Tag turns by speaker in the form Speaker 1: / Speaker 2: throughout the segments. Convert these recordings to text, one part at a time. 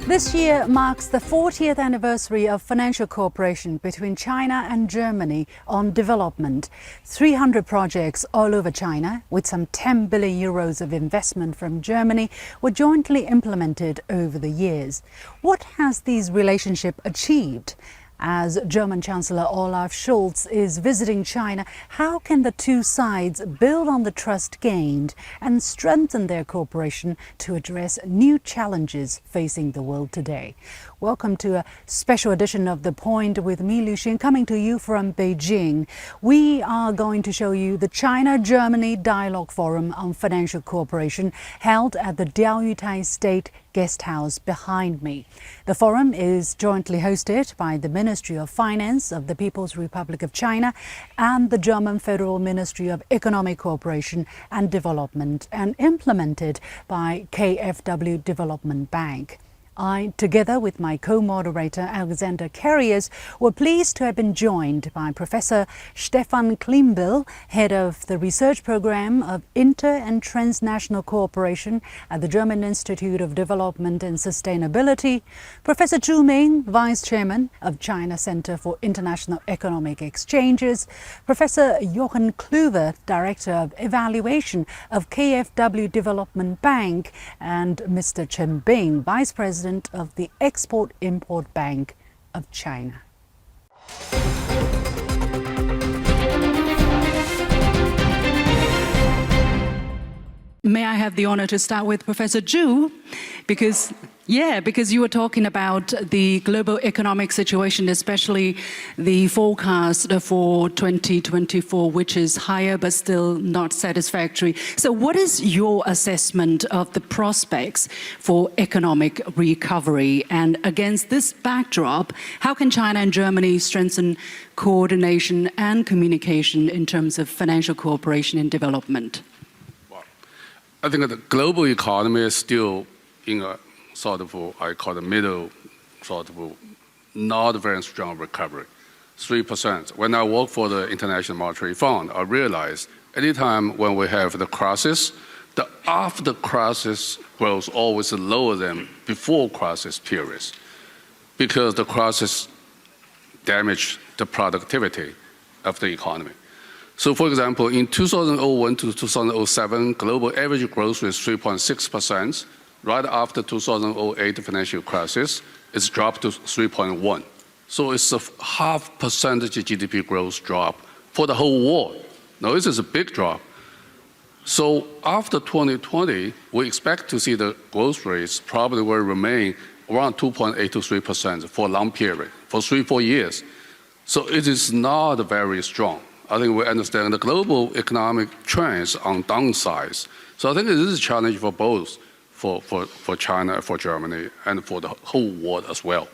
Speaker 1: This year marks the 40th anniversary of financial cooperation between China and Germany on development. 300 projects all over China, with some 10 billion euros of investment from Germany, were jointly implemented over the years. What has this relationship achieved? As German Chancellor Olaf Scholz is visiting China, how can the two sides build on the trust gained and strengthen their cooperation to address new challenges facing the world today? Welcome to a special edition of The Point with me, Lu Xin, coming to you from Beijing. We are going to show you the China-Germany Dialogue Forum on Financial Cooperation held at the Diaoyutai State Guest House behind me. The forum is jointly hosted by the Ministry of Finance of the People's Republic of China and the German Federal Ministry of Economic Cooperation and Development, and implemented by KfW Development Bank. I, together with my co-moderator Alexander Carius, were pleased to have been joined by Professor Stephan Klingebiel, head of the research program of Inter- and Transnational Cooperation at the German Institute of Development and Sustainability, Professor Zhu Min, vice chairman of China Center for International Economic Exchanges, Professor Jochen Kluve, director of evaluation of KfW Development Bank, and Mr. Chen, vice president of the Export-Import Bank of China. May I have the honor to start with Professor Zhu? Because you were talking about the global economic situation, especially the forecast for 2024, which is higher but still not satisfactory. So what is your assessment of the prospects for economic recovery? And against this backdrop, how can China and Germany strengthen coordination and communication in terms of financial cooperation and development?
Speaker 2: I think the global economy is still in a sort of, I call it middle, sort of not very strong recovery, 3%. When I work for the International Monetary Fund, I realized anytime when we have the crisis, the after crisis growth always lower than before crisis periods, because the crisis damaged the productivity of the economy. So, for example, in 2001 to 2007, global average growth rate is 3.6%. Right after 2008 financial crisis, it's dropped to 3.1. So it's a half percentage GDP growth drop for the whole world. Now, this is a big drop. So after 2020, we expect to see the growth rates probably will remain around 2.8 to 3% for a long period, for 3-4 years. So it is not very strong. I think we understand the global economic trends on downsides. So I think this is a challenge for both, for China, for Germany, and for the whole world as well.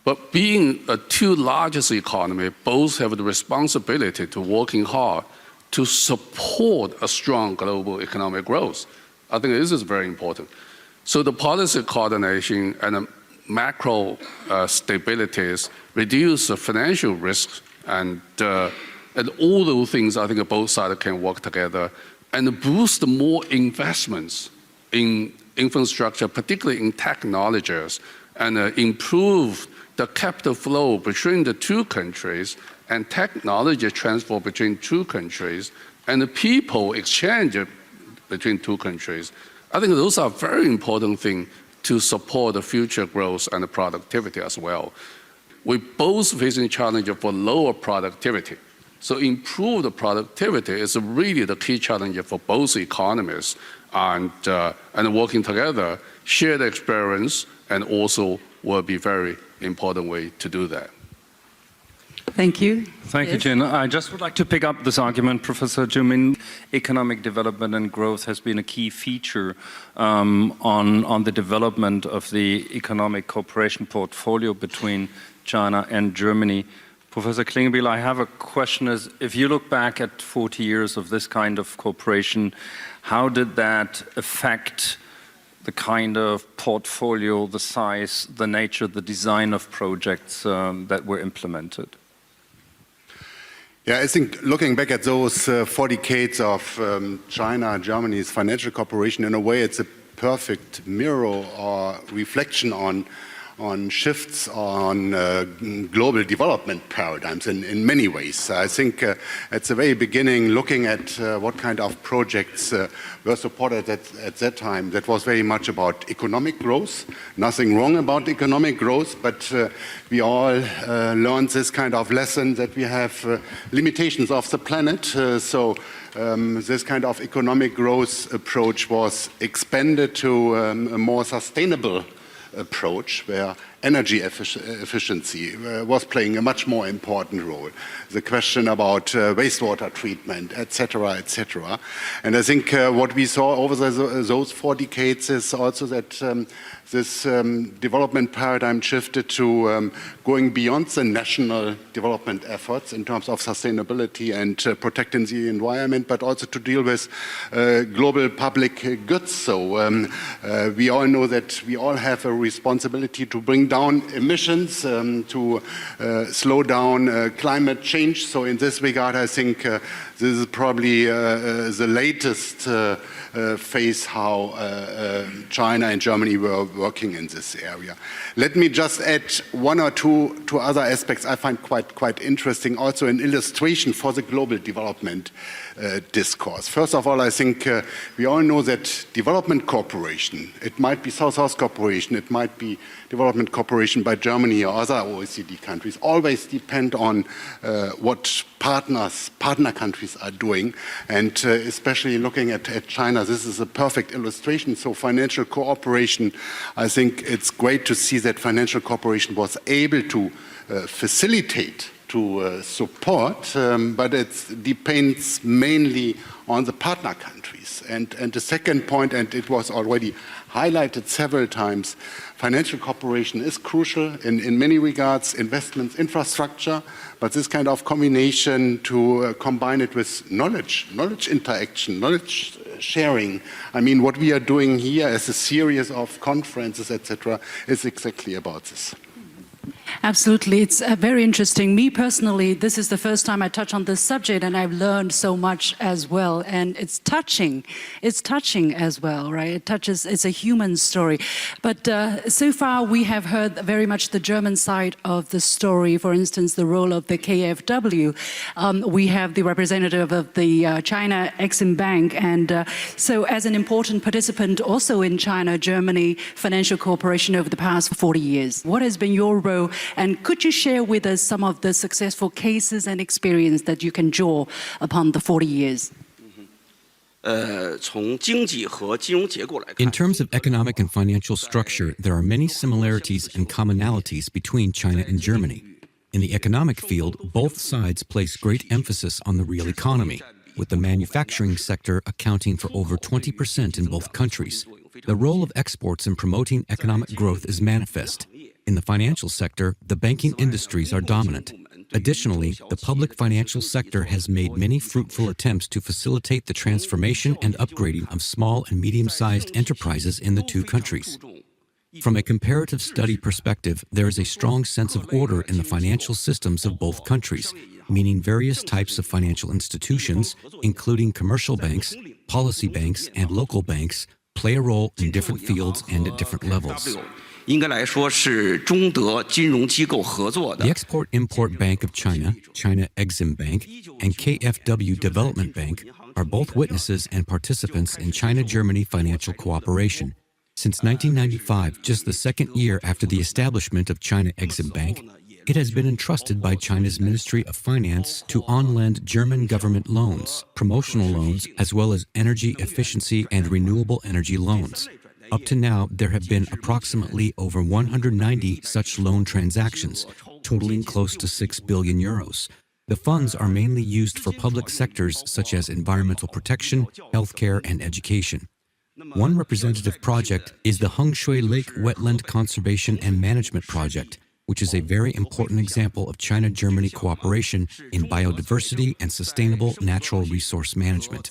Speaker 2: But being a two largest economy, both have the responsibility to working hard to support a strong global economic growth. I think this is very important. So the policy coordination and macro stabilities reduce the financial risks, and all those things, I think both sides can work together and boost more investments in infrastructure, particularly in technologies, and improve the capital flow between the two countries and technology transfer between two countries and the people exchange between two countries. I think those are very important things to support the future growth and the productivity as well. We both facing challenge for lower productivity. So improve the productivity is really the key challenge for both economies, and working together, share the experience, and also will be very important way to do that.
Speaker 1: Thank you.
Speaker 3: Thank you, Chen. I just would like to pick up this argument, Professor Zhu Min. Economic development and growth has been a key feature on the development of the economic cooperation portfolio between China and Germany. Professor Klingebiel, I have a question. If you look back at 40 years of this kind of cooperation, how did that affect the kind of portfolio, the size, the nature, the design of projects that were implemented?
Speaker 4: Yeah, I think looking back at those 4 decades of China and Germany's financial cooperation, in a way it's a perfect mirror or reflection on shifts on global development paradigms in many ways. I think at the very beginning, looking at what kind of projects were supported at that time, that was very much about economic growth. Nothing wrong about economic growth, but we all learned this kind of lesson that we have limitations of the planet. So this kind of economic growth approach was expanded to a more sustainable approach where energy efficiency was playing a much more important role. The question about wastewater treatment, etc., etc. And I think what we saw over those 4 decades is also that this development paradigm shifted to going beyond the national development efforts in terms of sustainability and protecting the environment, but also to deal with global public goods. So we all know that we all have a responsibility to bring down emissions, to slow down climate change. So in this regard, I think this is probably the latest phase how China and Germany were working in this area. Let me just add 1 or 2 other aspects I find quite interesting, also an illustration for the global development discourse. First of all, I think we all know that development cooperation, it might be South-South cooperation, it might be development cooperation by Germany or other OECD countries, always depend on what partner countries are doing. And especially looking at China, this is a perfect illustration. So financial cooperation, I think it's great to see that financial cooperation was able to facilitate, to support, but it depends mainly on the partner countries. And the second point, and it was already highlighted several times, financial cooperation is crucial in many regards, investments, infrastructure, but this kind of combination to combine it with knowledge interaction, knowledge sharing. I mean, what we are doing here as a series of conferences, etc., is exactly about this.
Speaker 1: Absolutely. It's very interesting. Me personally, this is the first time I touch on this subject, and I've learned so much as well. And it's touching. It's touching as well, right? It touches, it's a human story. But so far, we have heard very much the German side of the story. For instance, the role of the KfW. We have the representative of the China Exim Bank. And so as an important participant also in China-Germany financial cooperation over the past 40 years, what has been your role? And could you share with us some of the successful cases and experience that you can draw upon the 40 years?
Speaker 5: In terms of economic and financial structure, there are many similarities and commonalities between China and Germany. In the economic field, both sides place great emphasis on the real economy, with the manufacturing sector accounting for over 20% in both countries. The role of exports in promoting economic growth is manifest. In the financial sector, the banking industries are dominant. Additionally, the public financial sector has made many fruitful attempts to facilitate the transformation and upgrading of small and medium-sized enterprises in the two countries. From a comparative study perspective, there is a strong sense of order in the financial systems of both countries, meaning various types of financial institutions, including commercial banks, policy banks, and local banks, play a role in different fields and at different levels. The Export-Import Bank of China, China Exim Bank, and KfW Development Bank are both witnesses and participants in China-Germany financial cooperation. Since 1995, just the second year after the establishment of China Exim Bank, it has been entrusted by China's Ministry of Finance to on-lend German government loans, promotional loans, as well as energy efficiency and renewable energy loans. Up to now, there have been approximately over 190 such loan transactions, totaling close to 6 billion euros. The funds are mainly used for public sectors such as environmental protection, healthcare, and education. One representative project is the Hengshui Lake Wetland Conservation and Management Project, which is a very important example of China-Germany cooperation in biodiversity and sustainable natural resource management.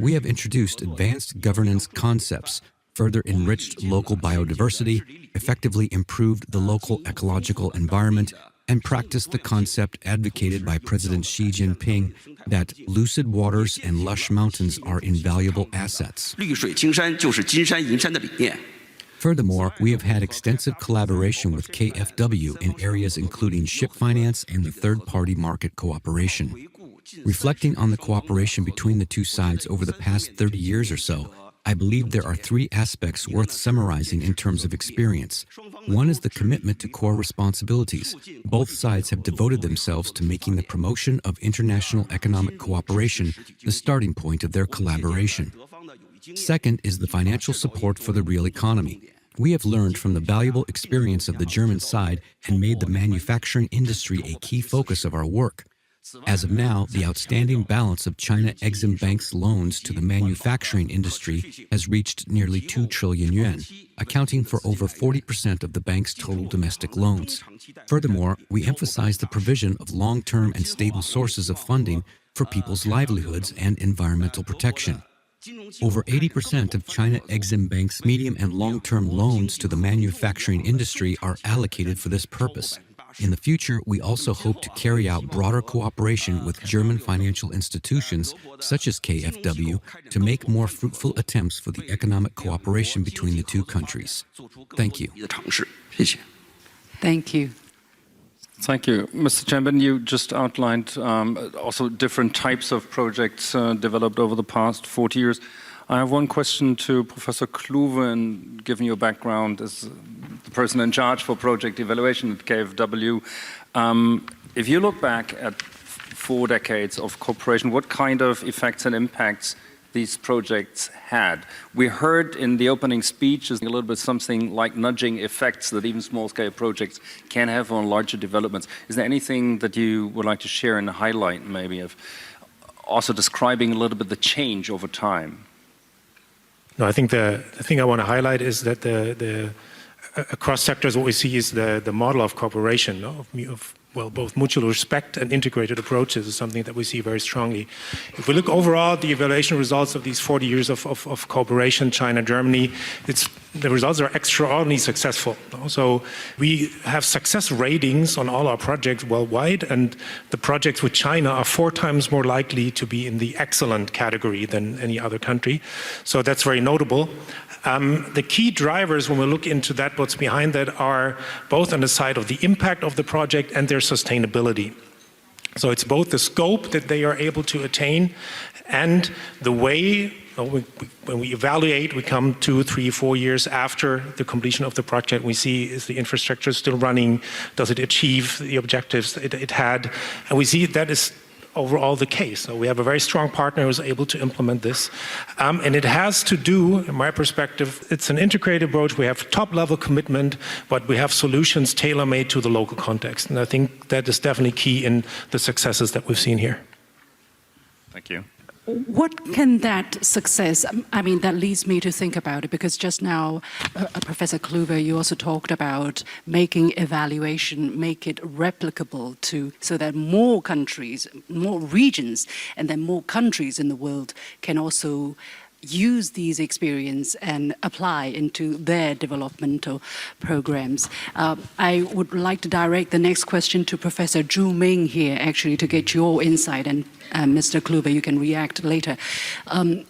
Speaker 5: We have introduced advanced governance concepts, further enriched local biodiversity, effectively improved the local ecological environment, and practice the concept advocated by President Xi Jinping that lucid waters and lush mountains are invaluable assets.
Speaker 6: 绿水青山就是金山银山的理念。
Speaker 5: Furthermore, we have had extensive collaboration with KfW in areas including ship finance and the third-party market cooperation. Reflecting on the cooperation between the two sides over the past 30 years or so, I believe there are three aspects worth summarizing in terms of experience. One is the commitment to core responsibilities. Both sides have devoted themselves to making the promotion of international economic cooperation the starting point of their collaboration. Second is the financial support for the real economy. We have learned from the valuable experience of the German side and made the manufacturing industry a key focus of our work. As of now, the outstanding balance of China Exim Bank's loans to the manufacturing industry has reached nearly 2 trillion yuan, accounting for over 40% of the bank's total domestic loans. Furthermore, we emphasize the provision of long-term and stable sources of funding for people's livelihoods and environmental protection. Over 80% of China Exim Bank's medium and long-term loans to the manufacturing industry are allocated for this purpose. In the future, we also hope to carry out broader cooperation with German financial institutions, such as KfW, to make more fruitful attempts for the economic cooperation between the two countries. Thank you.
Speaker 1: Thank you.
Speaker 3: Thank you. Mr. Chairman, you just outlined also different types of projects developed over the past 40 years. I have one question to Professor Kluve, and given your background as the person in charge for project evaluation at KfW, if you look back at 4 decades of cooperation, what kind of effects and impacts these projects had? We heard in the opening speech a little bit something like nudging effects that even small-scale projects can have on larger developments. Is there anything that you would like to share and highlight, maybe, of also describing a little bit the change over time?
Speaker 7: No, I think the thing I want to highlight is that across sectors what we see is the model of cooperation, of both mutual respect and integrated approaches is something that we see very strongly. If we look overall at the evaluation results of these 40 years of cooperation, China, Germany, the results are extraordinarily successful. So we have success ratings on all our projects worldwide, and the projects with China are 4 times more likely to be in the excellent category than any other country. So that's very notable. The key drivers, when we look into that, what's behind that, are both on the side of the impact of the project and their sustainability. So it's both the scope that they are able to attain and the way, when we evaluate, we come 2, 3, 4 years after the completion of the project, we see, is the infrastructure still running? Does it achieve the objectives it had? And we see that is overall the case. So we have a very strong partner who's able to implement this. And it has to do, in my perspective, it's an integrated approach. We have top-level commitment, but we have solutions tailor-made to the local context. And I think that is definitely key in the successes that we've seen here.
Speaker 3: Thank you.
Speaker 1: What can that success, I mean, that leads me to think about it, because just now, Professor Kluve, you also talked about making evaluation, make it replicable so that more countries, more regions, and then more countries in the world can also use these experience and apply into their developmental programs. I would like to direct the next question to Professor Zhu Min here, actually, to get your insight, and Mr. Kluve, you can react later.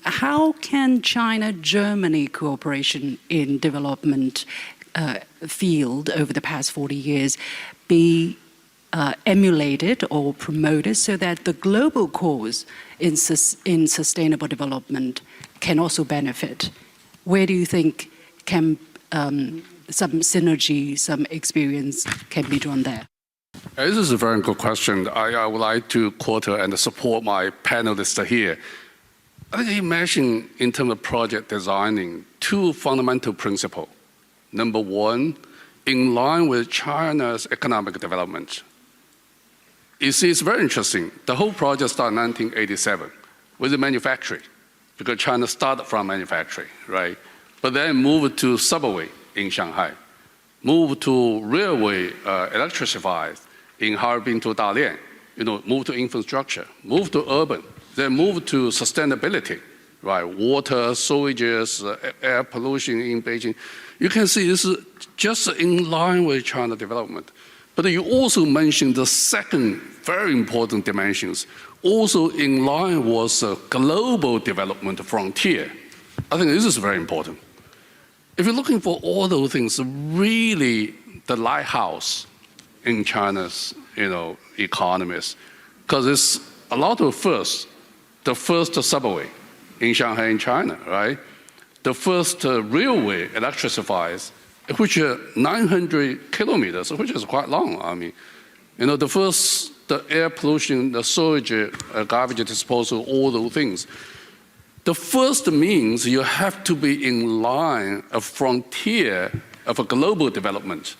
Speaker 1: How can China-Germany cooperation in development field over the past 40 years be emulated or promoted so that the global cause in sustainable development can also benefit? Where do you think can some synergy, some experience can be drawn there?
Speaker 2: This is a very good question. I would like to quote and support my panelists here. I think he mentioned in terms of project designing 2 fundamental principles. Number 1, in line with China's economic development. You see, it's very interesting. The whole project started in 1987 with the manufacturing, because China started from manufacturing, right? But then moved to subway in Shanghai, moved to railway electrified in Harbin to Dalian, moved to infrastructure, moved to urban, then moved to sustainability, right? Water, sewages, air pollution in Beijing. You can see this is just in line with China development. But you also mentioned the second very important dimensions, also in line with a global development frontier. I think this is very important. If you're looking for all those things, really the lighthouse in China's economies, because it's a lot of firsts. The first subway in Shanghai in China, right? The first railway electrifies, which are 900 kilometers, which is quite long. I mean, the air pollution, the sewage, garbage disposal, all those things. The first means you have to be in line, a frontier of a global development.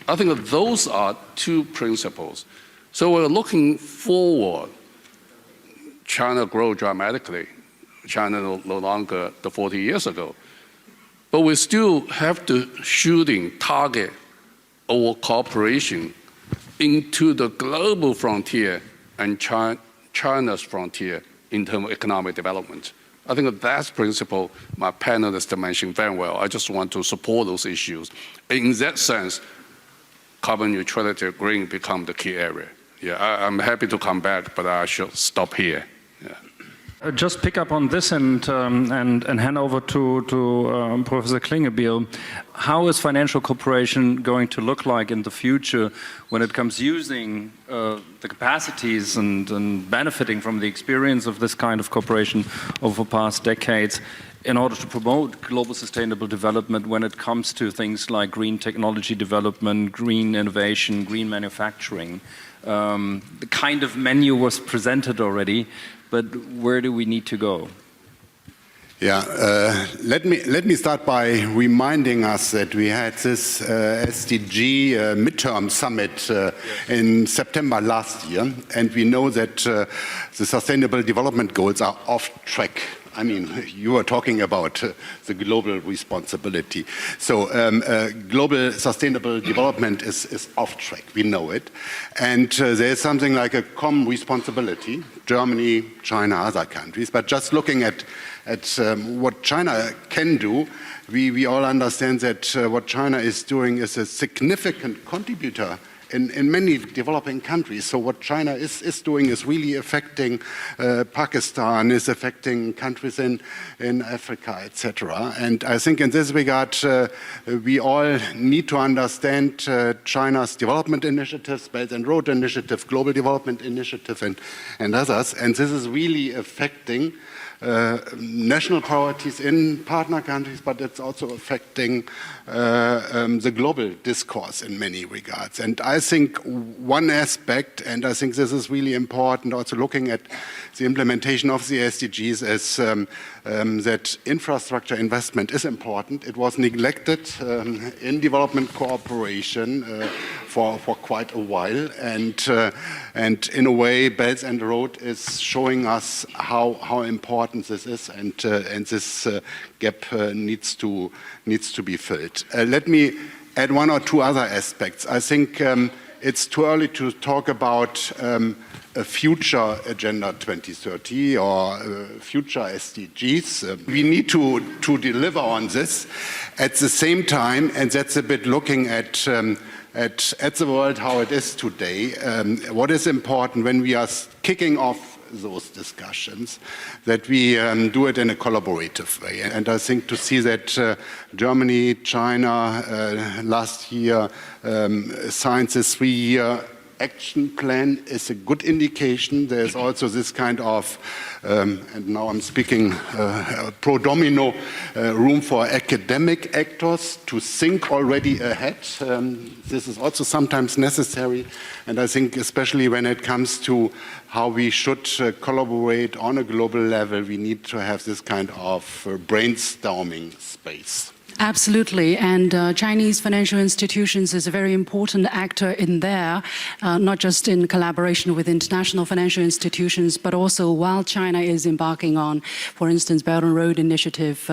Speaker 2: I think those are two principles. So we're looking forward. China grew dramatically. China no longer the 40 years ago. But we still have to target our cooperation into the global frontier and China's frontier in terms of economic development. I think that's principle my panelists mentioned very well. I just want to support those issues. In that sense, carbon neutrality, green become the key area. Yeah, I'm happy to come back, but I should stop here. Yeah.
Speaker 3: Just pick up on this and hand over to Professor Klingebiel. How is financial cooperation going to look like in the future when it comes using the capacities and benefiting from the experience of this kind of cooperation over past decades in order to promote global sustainable development when it comes to things like green technology development, green innovation, green manufacturing? The kind of menu was presented already, but where do we need to go?
Speaker 4: Yeah, let me start by reminding us that we had this SDG midterm summit in September last year, and we know that the Sustainable Development Goals are off track. I mean, you are talking about the global responsibility. So global sustainable development is off track, we know it. And there's something like a common responsibility, Germany, China, other countries. But just looking at what China can do, we all understand that what China is doing is a significant contributor in many developing countries. So what China is doing is really affecting Pakistan, is affecting countries in Africa, etc. And I think in this regard, we all need to understand China's development initiatives, Belt and Road Initiative, Global Development Initiative, and others. And this is really affecting national priorities in partner countries, but it's also affecting the global discourse in many regards. And I think one aspect, and I think this is really important, also looking at the implementation of the SDGs, is that infrastructure investment is important. It was neglected in development cooperation for quite a while, and in a way, Belt and Road is showing us how important this is, and this gap needs to be filled. Let me add one or two other aspects. I think it's too early to talk about a future Agenda 2030 or future SDGs. We need to deliver on this at the same time, and that's a bit looking at the world how it is today. What is important when we are kicking off those discussions, that we do it in a collaborative way. And I think to see that Germany, China last year signed this 3-year action plan is a good indication. There's also this kind of, and now I'm speaking pro domino, room for academic actors to think already ahead. This is also sometimes necessary, and I think especially when it comes to how we should collaborate on a global level, we need to have this kind of brainstorming space.
Speaker 1: Absolutely, and Chinese financial institutions is a very important actor in there, not just in collaboration with international financial institutions, but also while China is embarking on, for instance, Belt and Road Initiative,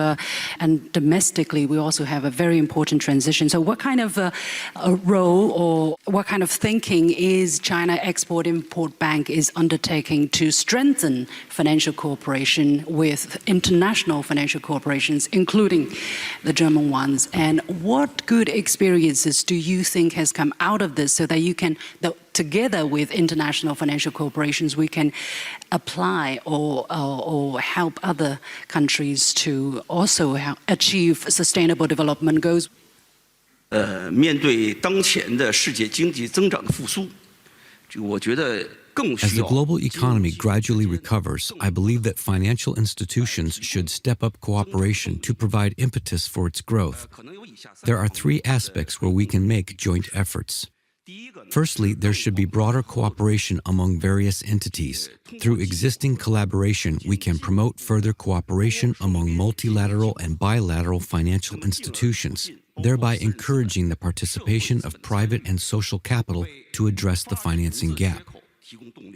Speaker 1: and domestically we also have a very important transition. So what kind of a role or what kind of thinking is China Export-Import Bank is undertaking to strengthen financial cooperation with international financial corporations, including the German
Speaker 8: Sino-German ones. And what good experiences do you think has come out of this so that you can, together with international financial corporations, we can apply or help other countries to also achieve sustainable development goals?
Speaker 6: 面对当前的世界经济增长的复苏，我觉得更
Speaker 5: As
Speaker 6: 需
Speaker 5: the
Speaker 6: 要。
Speaker 5: global economy gradually recovers, I believe that financial institutions should step up cooperation to provide impetus for its growth. There are three aspects where we can make joint efforts. Firstly, there should be broader cooperation among various entities. Through existing collaboration, we can promote further cooperation among multilateral and bilateral financial institutions, thereby encouraging the participation of private and social capital to address the financing gap.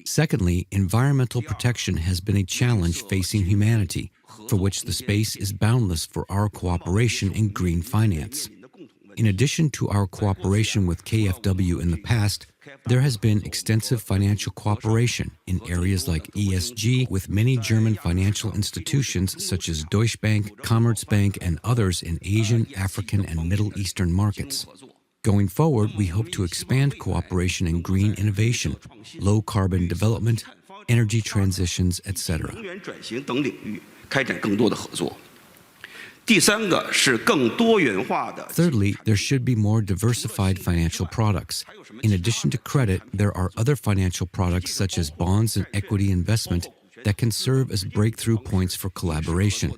Speaker 5: Secondly, environmental protection has been a challenge facing humanity, for which the space is boundless for our cooperation in green finance. In addition to our cooperation with KfW in the past, there has been extensive financial cooperation in areas like ESG with many German financial institutions such as Deutsche Bank, Commerzbank, and others in Asian, African, and Middle Eastern markets. Going forward, we hope to expand cooperation in green innovation, low-carbon development, energy transitions, etc.
Speaker 6: 能源转型等领域开展更多的合作。第三个是更多元化的。
Speaker 5: Thirdly, there should be more diversified financial products. In addition to credit, there are other financial products such as bonds and equity investment that can serve as breakthrough points for collaboration.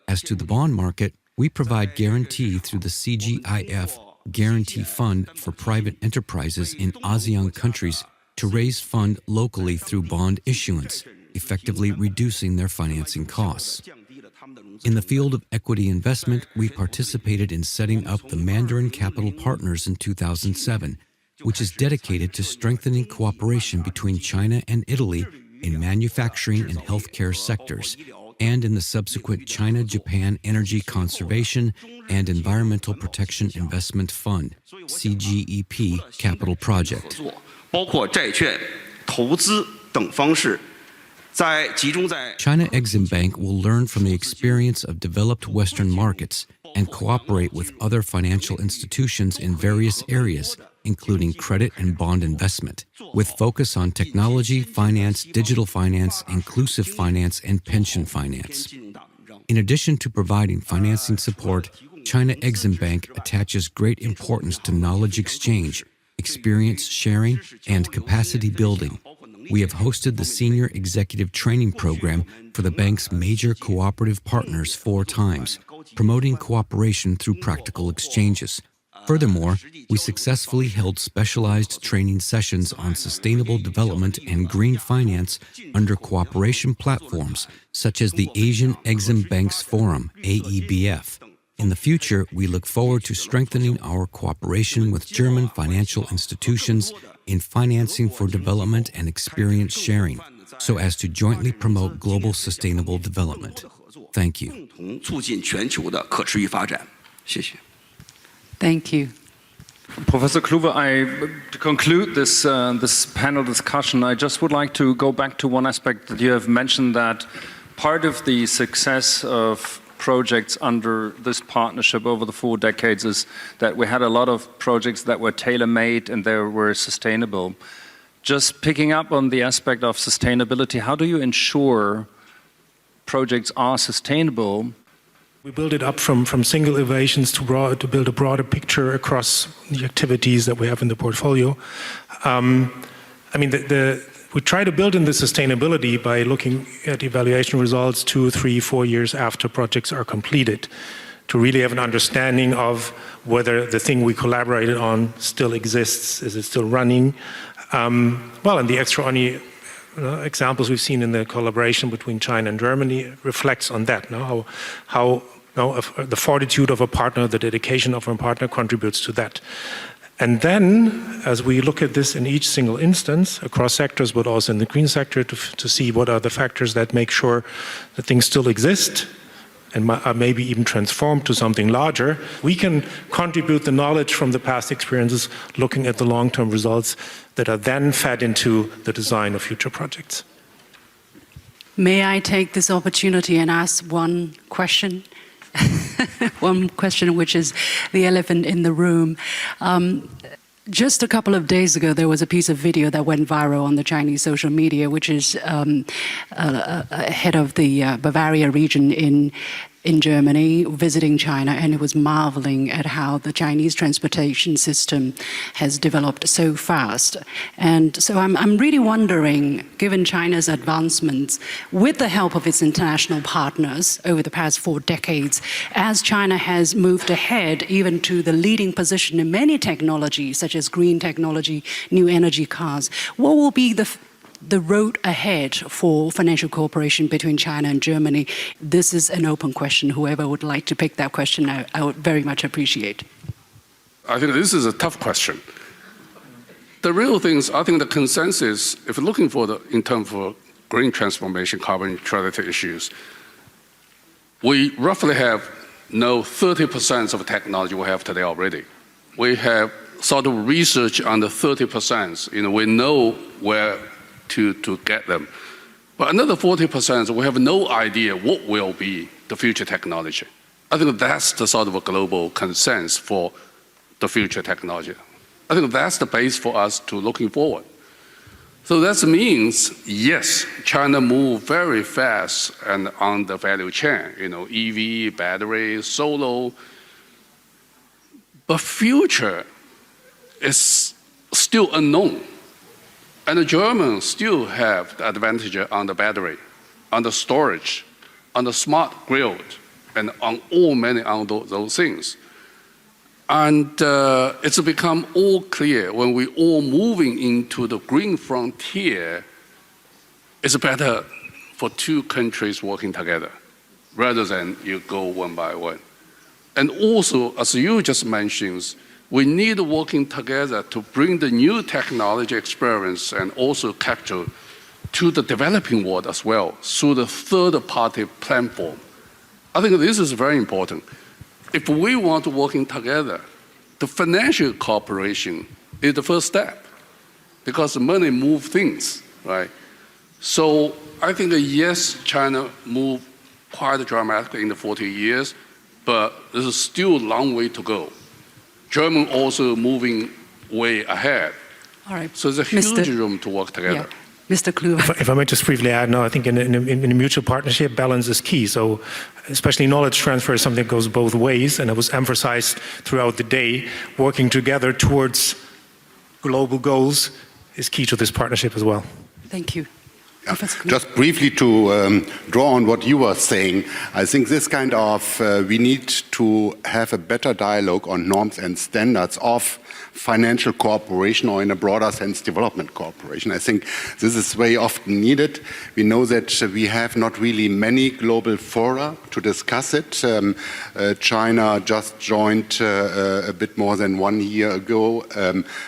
Speaker 5: As to the bond market, we provide guarantee through the CGIF Guarantee Fund for private enterprises in ASEAN countries to raise fund locally through bond issuance, effectively reducing their financing costs. In the field of equity investment, we participated in setting up the Mandarin Capital Partners in 2007, which is dedicated to strengthening cooperation between China and Italy in manufacturing and healthcare sectors, and in the subsequent China-Japan Energy Conservation and Environmental Protection Investment Fund, CGEP Capital Project.
Speaker 6: 包括债券、投资等方式。
Speaker 5: China Exim Bank will learn from the experience of developed Western markets and cooperate with other financial institutions in various areas, including credit and bond investment, with focus on technology, finance, digital finance, inclusive finance, and pension finance. In addition to providing financing support, China Exim Bank attaches great importance to knowledge exchange, experience sharing, and capacity building. We have hosted the Senior Executive Training Program for the bank's major cooperative partners 4 times, promoting cooperation through practical exchanges. Furthermore, we successfully held specialized training sessions on sustainable development and green finance under cooperation platforms such as the Asian Exim Banks Forum, AEBF. In the future, we look forward to strengthening our cooperation with German financial institutions in financing for development and experience sharing, so as to jointly promote global sustainable development. Thank you.
Speaker 6: 促进全球的可持续发展。谢谢。
Speaker 8: Thank you.
Speaker 3: Professor Kluve, to conclude this panel discussion, I just would like to go back to one aspect that you have mentioned, that part of the success of projects under this partnership over the 4 decades is that we had a lot of projects that were tailor-made and they were sustainable. Just picking up on the aspect of sustainability, how do you ensure projects are sustainable?
Speaker 7: We build it up from single innovations to build a broader picture across the activities that we have in the portfolio. I mean, we try to build in the sustainability by looking at evaluation results 2, 3, 4 years after projects are completed, to really have an understanding of whether the thing we collaborated on still exists, is it still running. Well, and the extraordinary examples we've seen in the collaboration between China and Germany reflects on that, how the fortitude of a partner, the dedication of a partner contributes to that. And then, as we look at this in each single instance, across sectors, but also in the green sector, to see what are the factors that make sure that things still exist and are maybe even transformed to something larger, we can contribute the knowledge from the past experiences, looking at the long-term results that are then fed into the design of future projects.
Speaker 8: May I take this opportunity and ask one question? one question, which is the elephant in the room. Just a couple of days ago, there was a piece of video that went viral on the Chinese social media, which is head of the Bavaria region in Germany visiting China, and it was marveling at how the Chinese transportation system has developed so fast. And so I'm really wondering, given China's advancements, with the help of its international partners over the past 4 decades, as China has moved ahead even to the leading position in many technologies, such as green technology, new energy cars, what will be the road ahead for financial cooperation between China and Germany? This is an open question. Whoever would like to pick that question, I would very much appreciate.
Speaker 2: I think this is a tough question. The real things, I think the consensus, if you're looking for in terms of green transformation, carbon neutrality issues, we roughly have 30% of the technology we have today already. We have sort of research on the 30%. We know where to get them. But another 40%, we have no idea what will be the future technology. I think that's the sort of a global consensus for the future technology. I think that's the base for us to looking forward. So that means, yes, China moved very fast and on the value chain, EV, battery, solar. But future is still unknown. And the Germans still have the advantage on the battery, on the storage, on the smart grid, and on many of those things. And it's become all clear when we all moving into the green frontier, it's better for 2 countries working together rather than you go one by one. And also, as you just mentioned, we need working together to bring the new technology experience and also capture to the developing world as well through the third-party platform. I think this is very important. If we want to working together, the financial cooperation is the first step because money moves things, right? So I think, yes, China moved quite dramatically in the 40 years, but there's still a long way to go. Germany also moving way ahead.
Speaker 8: All right.
Speaker 2: So there's a huge room to work together.
Speaker 8: Yeah. Mr. Kluve.
Speaker 7: If I might just briefly add, no, I think in a mutual partnership, balance is key. So especially knowledge transfer is something that goes both ways, and it was emphasized throughout the day. Working together towards global goals is key to this partnership as well.
Speaker 8: Thank you.
Speaker 4: Yeah. Just briefly to draw on what you were saying, I think this kind of, we need to have a better dialogue on norms and standards of financial cooperation, or in a broader sense, development cooperation. I think this is very often needed. We know that we have not really many global fora to discuss it. China just joined a bit more than 1 year ago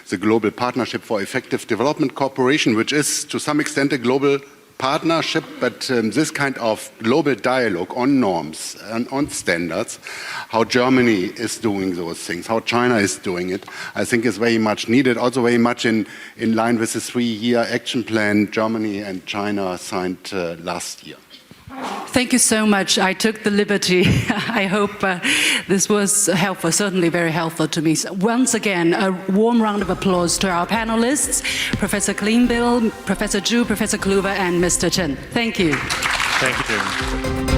Speaker 4: the Global Partnership for Effective Development Cooperation, which is to some extent a global partnership, but this kind of global dialogue on norms and on standards, how Germany is doing those things, how China is doing it, I think is very much needed, also very much in line with the 3-year action plan Germany and China signed last year.
Speaker 8: Thank you so much. I took the liberty. I hope this was helpful, certainly very helpful to me. So once again, a warm round of applause to our panelists, Professor Klingebiel, Professor Zhu, Professor Kluve, and Mr. Chen. Thank you.
Speaker 7: Thank you.